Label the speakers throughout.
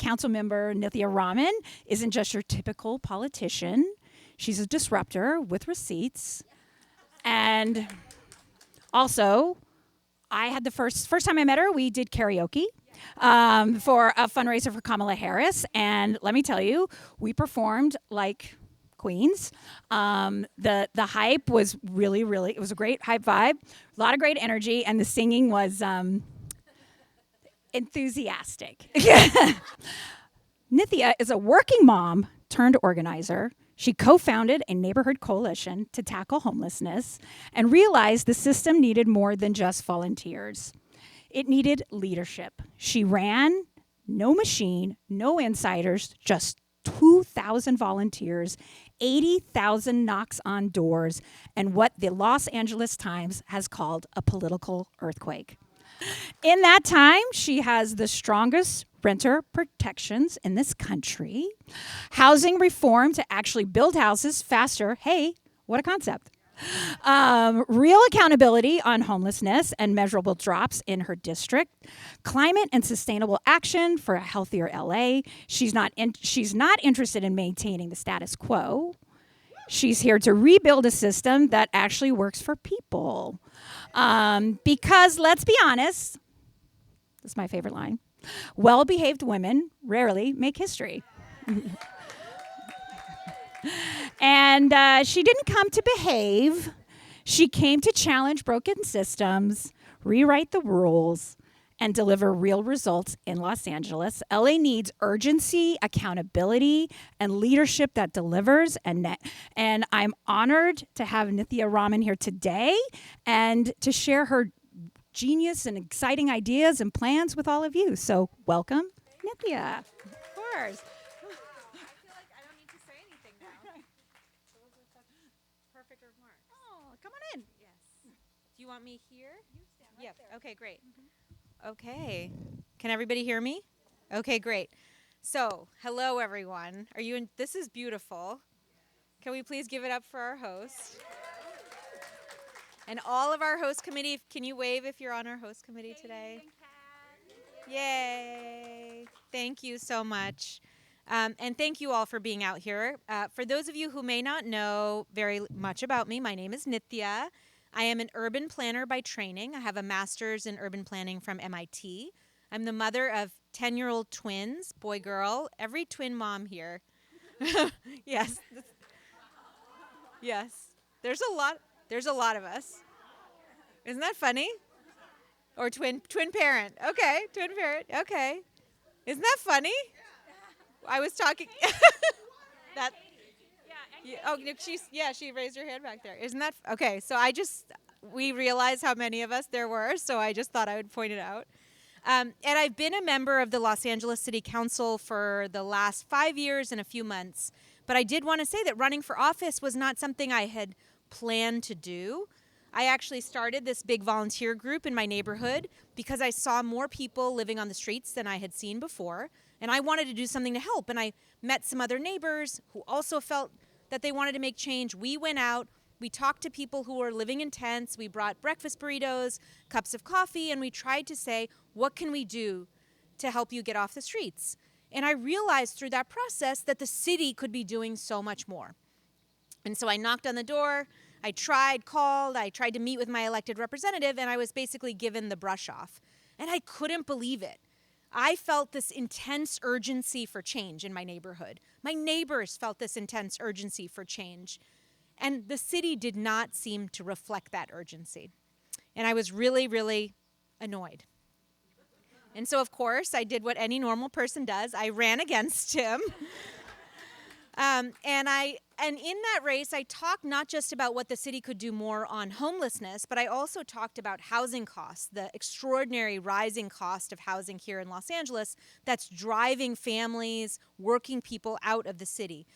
Speaker 1: council member Nithya Raman isn't just your typical politician. She's a disruptor with receipts. And also, I had the first time I met her, we did karaoke for a fundraiser for Kamala Harris. And let me tell you, we performed like queens. The hype was really, it was a great hype vibe, a lot of great energy, and the singing was enthusiastic. Nithya is a working mom turned organizer. She co-founded a neighborhood coalition to tackle homelessness and realized the system needed more than just volunteers. It needed leadership. She ran, no machine, no insiders, just 2,000 volunteers, 80,000 knocks on doors, and what the Los Angeles Times has called a political earthquake. In that time, she has the strongest renter protections in this country, housing reform to actually build houses faster. Hey, what a concept. Real accountability on homelessness and measurable drops in her district, climate and sustainable action for a healthier LA. She's not interested in maintaining the status quo. She's here to rebuild a system that actually works for people. Because let's be honest, this is my favorite line, well-behaved women rarely make history. And she didn't come to behave. She came to challenge broken systems, rewrite the rules, and deliver real results in Los Angeles. LA needs urgency, accountability, and leadership that delivers. And I'm honored to have Nithya Raman here today and to share her genius and exciting ideas and plans with all of you. So welcome, Nithya. Of course. Come on in.
Speaker 2: Yes. Do you want me here? You stand right there. Okay, great. Okay. Can everybody hear me? Okay, great. So, hello everyone. Are you in? This is beautiful. Can we please give it up for our host? And all of our host committee, can you wave if you're on our host committee today? Yay. Thank you so much. And thank you all for being out here. For those of you who may not know very much about me, my name is Nithya. I am an urban planner by training. I have a master's in urban planning from MIT. I'm the mother of 10-year-old twins, boy, girl, every twin mom here. Yes. Yes. There's a lot of us. Isn't that funny? Or twin parent. Okay, twin parent. Okay. Isn't that funny? I was talking that. Oh, she raised her hand back there. Isn't that okay? So we realized how many of us there were, so I just thought I would point it out. And I've been a member of the Los Angeles City Council for the last 5 years and a few months. But I did want to say that running for office was not something I had planned to do. I actually started this big volunteer group in my neighborhood because I saw more people living on the streets than I had seen before. And I wanted to do something to help. And I met some other neighbors who also felt that they wanted to make change. We went out, we talked to people who were living in tents, we brought breakfast burritos, cups of coffee, and we tried to say, what can we do to help you get off the streets? And I realized through that process that the city could be doing so much more. And so I knocked on the door, I tried to meet with my elected representative, and I was basically given the brush off. And I couldn't believe it. I felt this intense urgency for change in my neighborhood. My neighbors felt this intense urgency for change. And the city did not seem to reflect that urgency. And I was really, really annoyed. And so, of course, I did what any normal person does. I ran against him. And in that race, I talked not just about what the city could do more on homelessness, but I also talked about housing costs, the extraordinary rising cost of housing here in Los Angeles that's driving families, working people out of the city.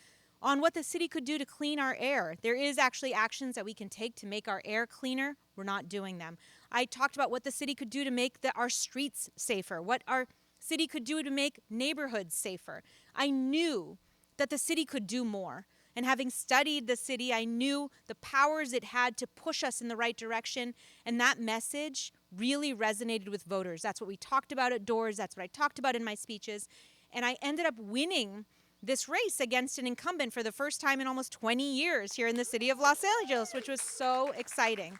Speaker 2: On what the city could do to clean our air. There is actually actions that we can take to make our air cleaner. We're not doing them. I talked about what the city could do to make our streets safer, what our city could do to make neighborhoods safer. I knew that the city could do more. And having studied the city, I knew the powers it had to push us in the right direction. And that message really resonated with voters. That's what we talked about at doors. That's what I talked about in my speeches. And I ended up winning this race against an incumbent for the first time in almost 20 years here in the city of Los Angeles, which was so exciting.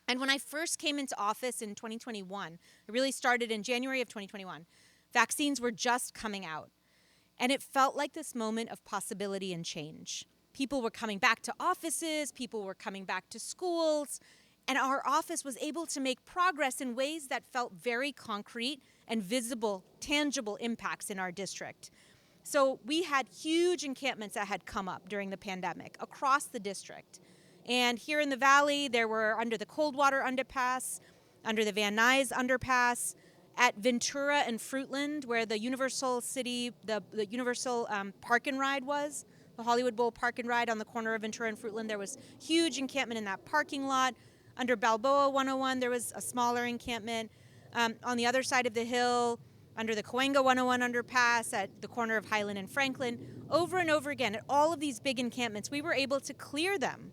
Speaker 2: And when I first came into office in 2021, it really started in January of 2021, vaccines were just coming out. And it felt like this moment of possibility and change. People were coming back to offices, people were coming back to schools, and our office was able to make progress in ways that felt very concrete and visible, tangible impacts in our district. So we had huge encampments that had come up during the pandemic across the district. And here in the valley, there were under the Coldwater Underpass, under the Van Nuys Underpass, at Ventura and Fruitland, where the Universal City, the Universal Park and Ride was, the Hollywood Bowl Park and Ride on the corner of Ventura and Fruitland. There was huge encampment in that parking lot. Under Balboa 101, there was a smaller encampment. On the other side of the hill, under the Cahuenga 101 underpass, at the corner of Highland and Franklin, over and over again, at all of these big encampments, we were able to clear them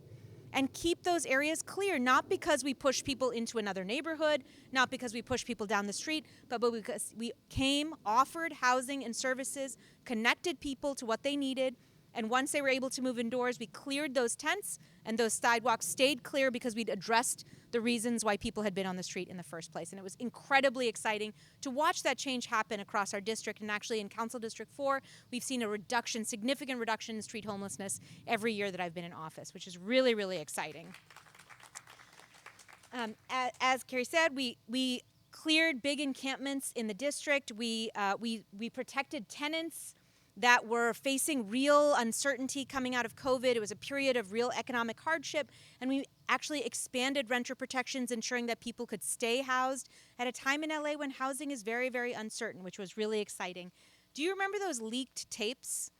Speaker 2: and keep those areas clear, not because we pushed people into another neighborhood, not because we pushed people down the street, but because we came, offered housing and services, connected people to what they needed, and once they were able to move indoors, we cleared those tents, and those sidewalks stayed clear because we'd addressed the reasons why people had been on the street in the first place. And it was incredibly exciting to watch that change happen across our district. And actually in Council District 4, we've seen a reduction, significant reduction in street homelessness every year that I've been in office, which is really, really exciting. As Carrie said, we cleared big encampments in the district. We protected tenants that were facing real uncertainty coming out of COVID. It was a period of real economic hardship, and we actually expanded renter protections, ensuring that people could stay housed at a time in LA when housing is very, very uncertain, which was really exciting. Do you remember those leaked tapes?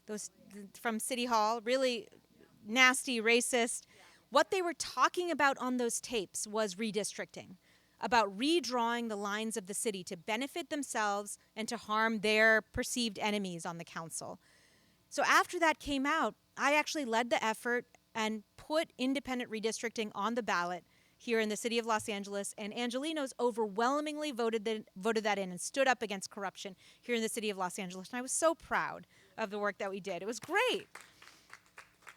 Speaker 2: Those from City Hall, really nasty, racist. What they were talking about on those tapes was redistricting, about redrawing the lines of the city to benefit themselves and to harm their perceived enemies on the council. So after that came out, I actually led the effort and put independent redistricting on the ballot here in the city of Los Angeles, and Angelenos overwhelmingly voted that in and stood up against corruption here in the city of Los Angeles. And I was so proud of the work that we did. It was great.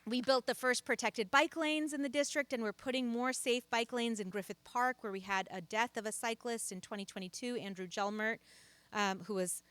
Speaker 2: We built the first protected bike lanes in the district, and we're putting more safe bike lanes in Griffith Park, where we had a death of a cyclist in 2022, Andrew Gelmert, who was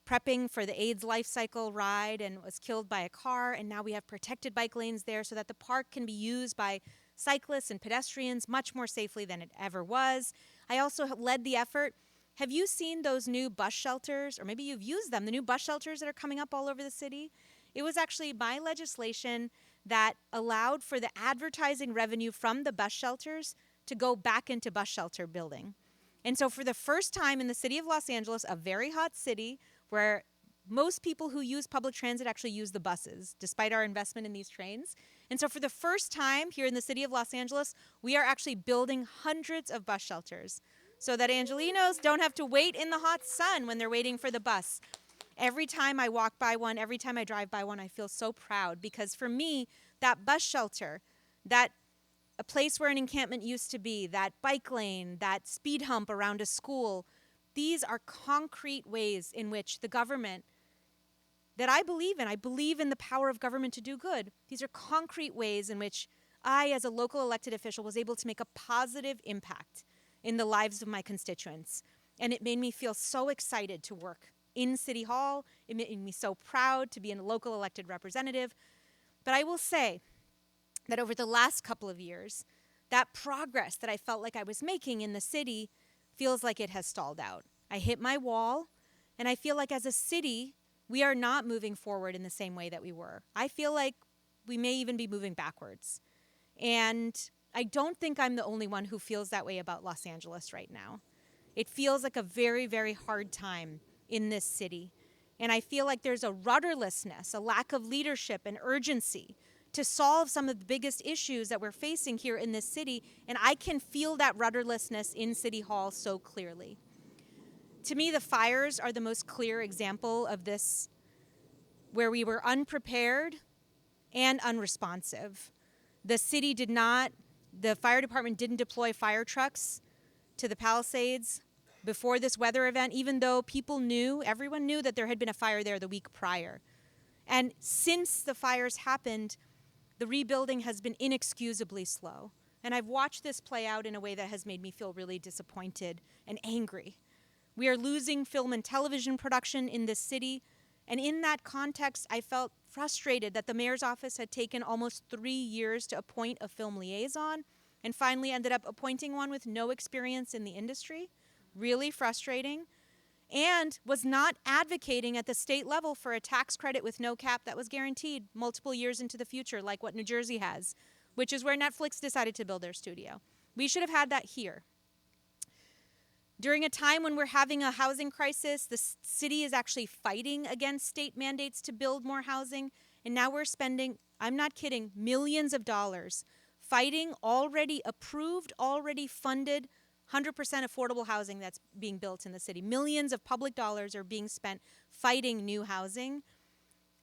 Speaker 2: prepping for the AIDS life cycle ride and was killed by a car. And now we have protected bike lanes there so that the park can be used by cyclists and pedestrians much more safely than it ever was. I also led the effort. Have you seen those new bus shelters, or maybe you've used them, the new bus shelters that are coming up all over the city? It was actually my legislation that allowed for the advertising revenue from the bus shelters to go back into bus shelter building. And so for the first time in the city of Los Angeles, a very hot city where most people who use public transit actually use the buses, despite our investment in these trains. And so for the first time here in the city of Los Angeles, we are actually building hundreds of bus shelters so that Angelenos don't have to wait in the hot sun when they're waiting for the bus. Every time I walk by one, every time I drive by one, I feel so proud, because for me, that bus shelter, that a place where an encampment used to be, that bike lane, that speed hump around a school, these are concrete ways in which the government that I believe in the power of government to do good. These are concrete ways in which I, as a local elected official, was able to make a positive impact in the lives of my constituents. And it made me feel so excited to work in City Hall. It made me so proud to be a local elected representative. But I will say that over the last couple of years, that progress that I felt like I was making in the city feels like it has stalled out. I hit my wall, and I feel like as a city, we are not moving forward in the same way that we were. I feel like we may even be moving backwards. And I don't think I'm the only one who feels that way about Los Angeles right now. It feels like a very, very hard time in this city. And I feel like there's a rudderlessness, a lack of leadership and urgency to solve some of the biggest issues that we're facing here in this city. And I can feel that rudderlessness in City Hall so clearly. To me, the fires are the most clear example of this, where we were unprepared and unresponsive. The fire department didn't deploy fire trucks to the Palisades before this weather event, even though everyone knew that there had been a fire there the week prior. And since the fires happened, the rebuilding has been inexcusably slow. And I've watched this play out in a way that has made me feel really disappointed and angry. We are losing film and television production in this city. And in that context, I felt frustrated that the mayor's office had taken almost 3 years to appoint a film liaison and finally ended up appointing one with no experience in the industry. Really frustrating. And was not advocating at the state level for a tax credit with no cap that was guaranteed multiple years into the future, like what New Jersey has, which is where Netflix decided to build their studio. We should have had that here. During a time when we're having a housing crisis, the city is actually fighting against state mandates to build more housing, and now we're spending, I'm not kidding, millions of dollars fighting already approved, already funded 100% affordable housing that's being built in the city. Millions of public dollars are being spent fighting new housing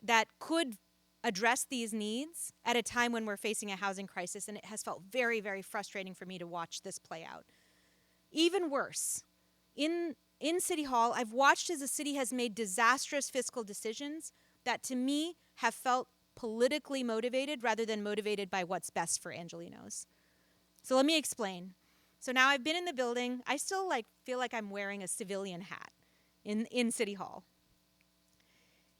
Speaker 2: that could address these needs at a time when we're facing a housing crisis, and it has felt very, very frustrating for me to watch this play out. Even worse, in City Hall, I've watched as the city has made disastrous fiscal decisions that to me have felt politically motivated rather than motivated by what's best for Angelenos. So let me explain. So now I've been in the building. I still feel like I'm wearing a civilian hat in City Hall.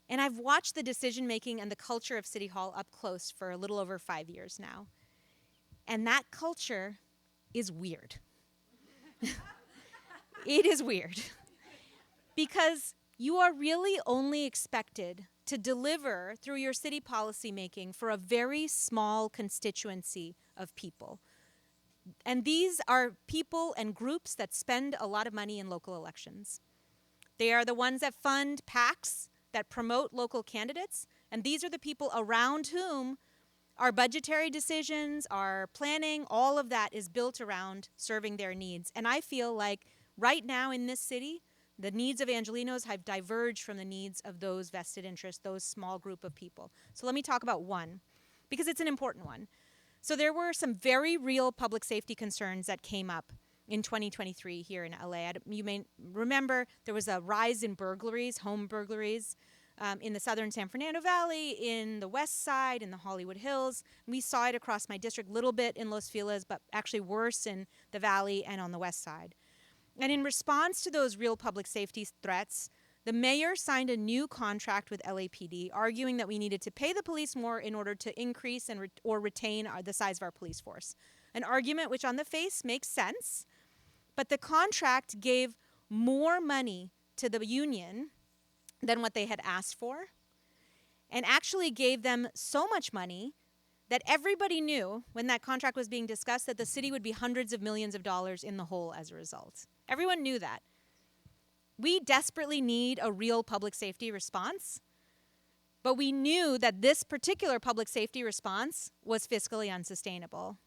Speaker 2: And I've watched the decision making and the culture of City Hall up close for a little over 5 years now. And that culture is weird. It is weird. Because you are really only expected to deliver through your city policy making for a very small constituency of people. And these are people and groups that spend a lot of money in local elections. They are the ones that fund PACs that promote local candidates, and these are the people around whom our budgetary decisions, our planning, all of that is built around serving their needs. And I feel like right now in this city, the needs of Angelenos have diverged from the needs of those vested interests, those small group of people. So let me talk about one, because it's an important one. So there were some very real public safety concerns that came up in 2023 here in LA. You may remember there was a rise in burglaries, home burglaries, in the southern San Fernando Valley, in the west side, in the Hollywood Hills. We saw it across my district, a little bit in Los Feliz, but actually worse in the valley and on the west side. And in response to those real public safety threats, the mayor signed a new contract with LAPD, arguing that we needed to pay the police more in order to increase or retain the size of our police force. An argument which on the face makes sense, but the contract gave more money to the union than what they had asked for, and actually gave them so much money that everybody knew when that contract was being discussed that the city would be hundreds of millions of dollars in the hole as a result. Everyone knew that. We desperately need a real public safety response, but we knew that this particular public safety response was fiscally unsustainable.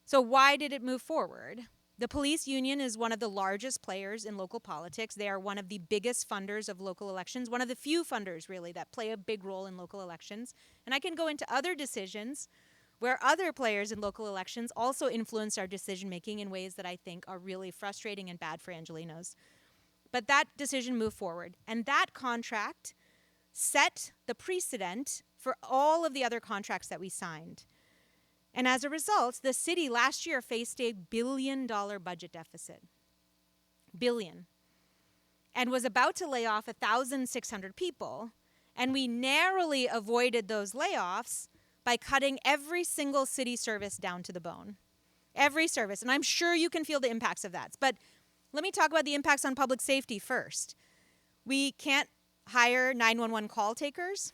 Speaker 2: So why did it move forward? The police union is one of the largest players in local politics. They are one of the biggest funders of local elections, one of the few funders, really, that play a big role in local elections. And I can go into other decisions where other players in local elections also influence our decision-making in ways that I think are really frustrating and bad for Angelenos. But that decision moved forward. And that contract set the precedent for all of the other contracts that we signed. And as a result, the city last year faced a $1 billion budget deficit. Billion. And was about to lay off 1,600 people. And we narrowly avoided those layoffs by cutting every single city service down to the bone. Every service. And I'm sure you can feel the impacts of that. But let me talk about the impacts on public safety first. We can't hire 911 call takers.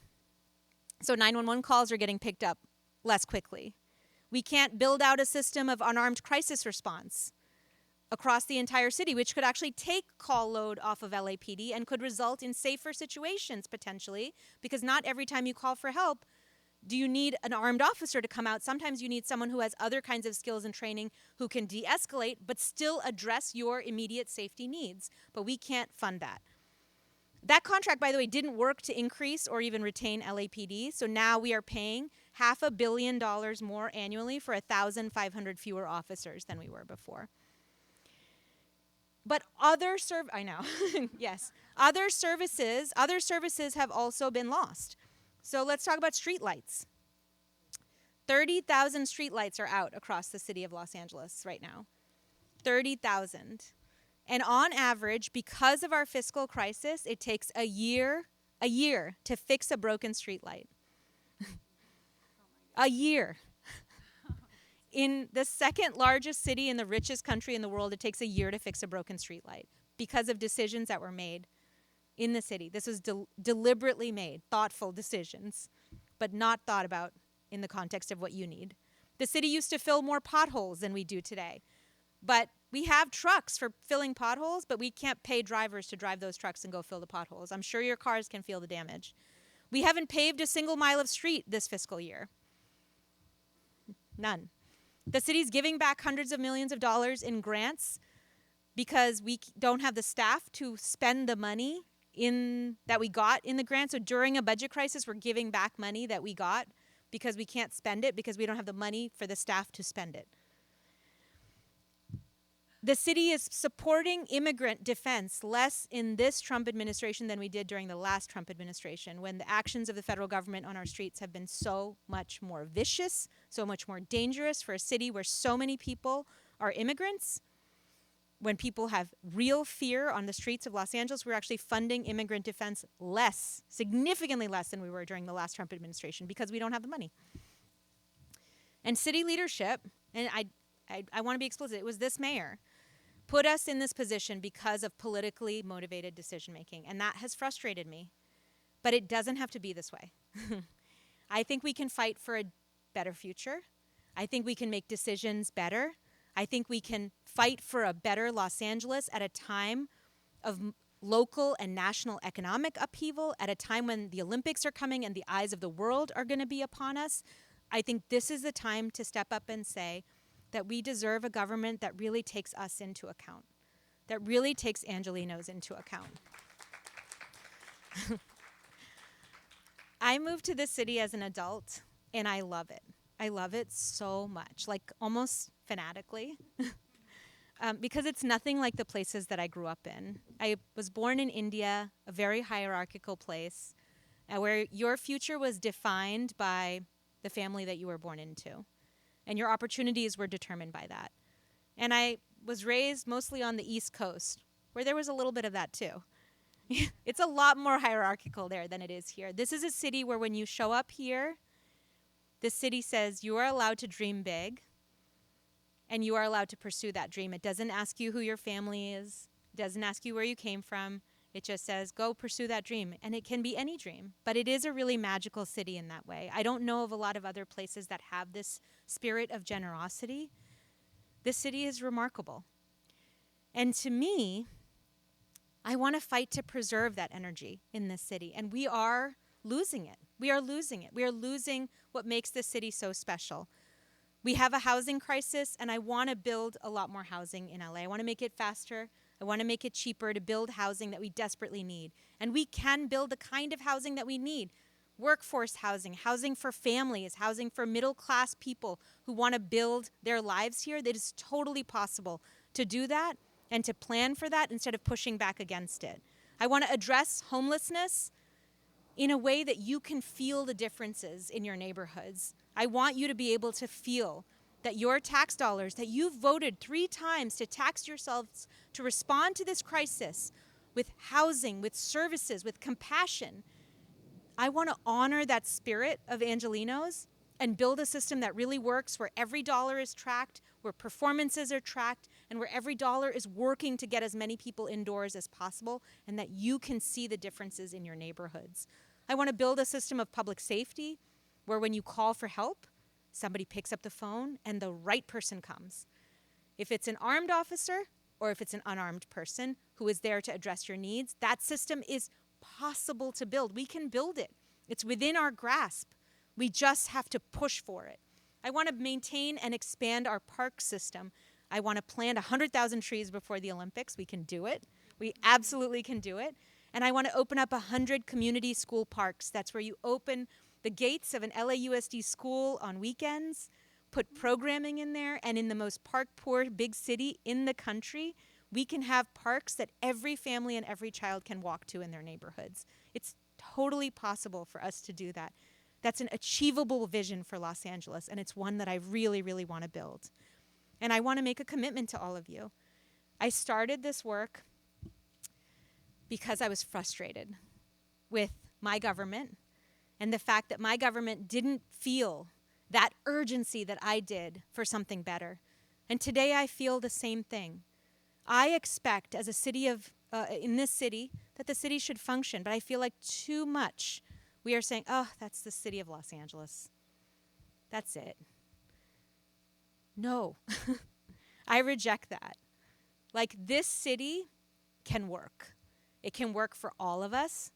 Speaker 2: So 911 calls are getting picked up less quickly. We can't build out a system of unarmed crisis response across the entire city, which could actually take call load off of LAPD and could result in safer situations potentially, because not every time you call for help do you need an armed officer to come out. Sometimes you need someone who has other kinds of skills and training who can de-escalate but still address your immediate safety needs. But we can't fund that. That contract, by the way, didn't work to increase or even retain LAPD. So now we are paying $500 million more annually for 1,500 fewer officers than we were before. But I know, yes. Other services have also been lost. So let's talk about streetlights. 30,000 streetlights are out across the city of Los Angeles right now. 30,000. And on average, because of our fiscal crisis, it takes a year to fix a broken streetlight. A year. In the second largest city in the richest country in the world, it takes a year to fix a broken streetlight because of decisions that were made in the city. This was deliberately made, thoughtful decisions, but not thought about in the context of what you need. The city used to fill more potholes than we do today. But we have trucks for filling potholes, but we can't pay drivers to drive those trucks and go fill the potholes. I'm sure your cars can feel the damage. We haven't paved a single mile of street this fiscal year. None. The city's giving back hundreds of millions of dollars in grants because we don't have the staff to spend the money that we got in the grant. So during a budget crisis, we're giving back money that we got because we can't spend it because we don't have the money for the staff to spend it. The city is supporting immigrant defense less in this Trump administration than we did during the last Trump administration, when the actions of the federal government on our streets have been so much more vicious, so much more dangerous for a city where so many people are immigrants. When people have real fear on the streets of Los Angeles, we're actually funding immigrant defense less, significantly less than we were during the last Trump administration because we don't have the money. And city leadership, and I want to be explicit, it was this mayor put us in this position because of politically motivated decision making, and that has frustrated me. But it doesn't have to be this way. I think we can fight for a better future. I think we can make decisions better. I think we can fight for a better Los Angeles at a time of local and national economic upheaval, at a time when the Olympics are coming and the eyes of the world are going to be upon us. I think this is the time to step up and say that we deserve a government that really takes us into account, that really takes Angelenos into account. I moved to this city as an adult, and I love it. I love it so much, like almost fanatically, because it's nothing like the places that I grew up in. I was born in India, a very hierarchical place, where your future was defined by the family that you were born into. And your opportunities were determined by that. And I was raised mostly on the East Coast, where there was a little bit of that too. It's a lot more hierarchical there than it is here. This is a city where when you show up here, the city says you are allowed to dream big, and you are allowed to pursue that dream. It doesn't ask you who your family is. It doesn't ask you where you came from. It just says, go pursue that dream. And it can be any dream. But it is a really magical city in that way. I don't know of a lot of other places that have this spirit of generosity. This city is remarkable. And to me, I want to fight to preserve that energy in this city. And we are losing it. We are losing it. We are losing what makes this city so special. We have a housing crisis, and I want to build a lot more housing in LA. I want to make it faster. I want to make it cheaper to build housing that we desperately need. And we can build the kind of housing that we need. Workforce housing, housing for families, housing for middle-class people who want to build their lives here. That is totally possible to do that and to plan for that instead of pushing back against it. I want to address homelessness in a way that you can feel the differences in your neighborhoods. I want you to be able to feel that your tax dollars, that you've voted 3 times to tax yourselves to respond to this crisis with housing, with services, with compassion. I want to honor that spirit of Angelenos and build a system that really works, where every dollar is tracked, where performances are tracked, and where every dollar is working to get as many people indoors as possible, and that you can see the differences in your neighborhoods. I want to build a system of public safety where when you call for help, somebody picks up the phone and the right person comes. If it's an armed officer or if it's an unarmed person who is there to address your needs, that system is possible to build. We can build it. It's within our grasp. We just have to push for it. I want to maintain and expand our park system. I want to plant 100,000 trees before the Olympics. We can do it. We absolutely can do it. And I want to open up 100 community school parks. That's where you open the gates of an LAUSD school on weekends, put programming in there, and in the most park-poor big city in the country, We can have parks that every family and every child can walk to in their neighborhoods. It's totally possible for us to do that. That's an achievable vision for Los Angeles, and it's one that I really, really want to build. And I want to make a commitment to all of you. I started this work because I was frustrated with my government and the fact that my government didn't feel that urgency that I did for something better. And today I feel the same thing. I expect as a city in this city that the city should function, but I feel like too much we are saying, oh, that's the city of Los Angeles. That's it. No, I reject that. Like, this city can work. It can work for all of us.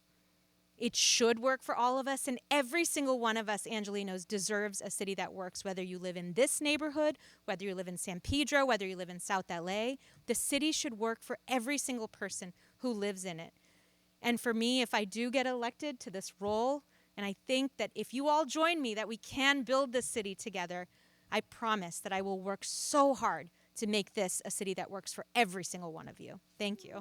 Speaker 2: It should work for all of us. And every single one of us, Angelinos, deserves a city that works, whether you live in this neighborhood, whether you live in San Pedro, whether you live in South LA. The city should work for every single person who lives in it. And for me, if I do get elected to this role, and I think that if you all join me, that we can build this city together, I promise that I will work so hard to make this a city that works for every single one of you. Thank you.